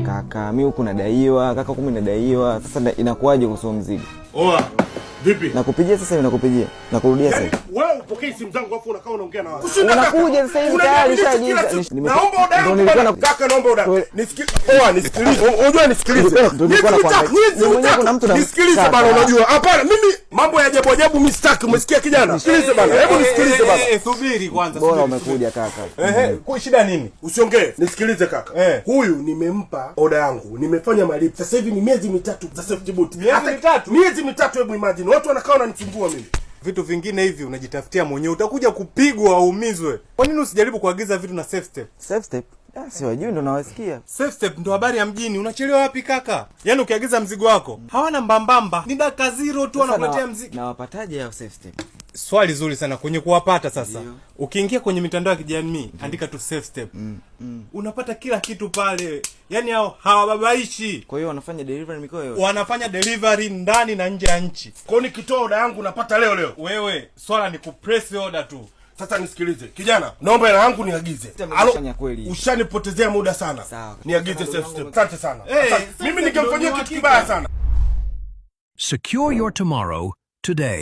Kaka, mimi huku nadaiwa, kaka huku mimi nadaiwa. Sasa inakuaje kuhusu mzigo? Oa, vipi? Nakupigia sasa hivi, nakupigia. Nakurudia sasa hivi. Wewe upokee simu zangu afu unakaa unaongea na watu. Unakuja sasa hivi tayari shagiza. Naomba oda. Kaka naomba oda. Nisikilize. Oa, nisikilize. Unajua nisikilize. Ndio nilikuwa nakwambia. Mwenyewe kuna mtu nisikilize bana, unajua. Hapana, mimi mambo ya ajabu ajabu mimi sitaki. Umesikia kijana? Nisikilize bana. Hebu nisikilize bana. Subiri kwanza. Bora umekuja kaka. Kwa shida nini? Usiongee. Nisikilize kaka. Huyu nimempa oda yangu. Nimefanya malipo. Sasa hivi ni miezi mitatu za safety boot. Miezi mitatu, hebu imagine. Watu wanakaa wananisumbua mimi. Vitu vingine hivi unajitafutia mwenyewe, utakuja kupigwa au umizwe. Kwa nini usijaribu kuagiza vitu na safe step? Safe step? Si wajui ndo nawasikia. Safe step ndo habari ya mjini. Unachelewa wapi kaka? Yaani ukiagiza mzigo wako hawana mbambamba. Ni dakika 0 tu wanakuletea mzigo. Na wapataje hao safe step? Swali zuri sana kwenye kuwapata sasa. Ukiingia kwenye mitandao ya kijamii andika tu safe step. Unapata kila kitu pale. Yaani hao hawababaishi. Kwa hiyo wanafanya delivery mikoa yote. Wanafanya delivery ndani na nje ya nchi. Kwa hiyo nikitoa oda yangu napata leo. Wewe swala ni kupress order tu. Sasa nisikilize. Kijana, naomba hela yangu niagize. Ushanipotezea muda sana. Niagize safe step. Asante sana. Mimi ningemfanyia kitu kibaya sana. Secure your tomorrow today.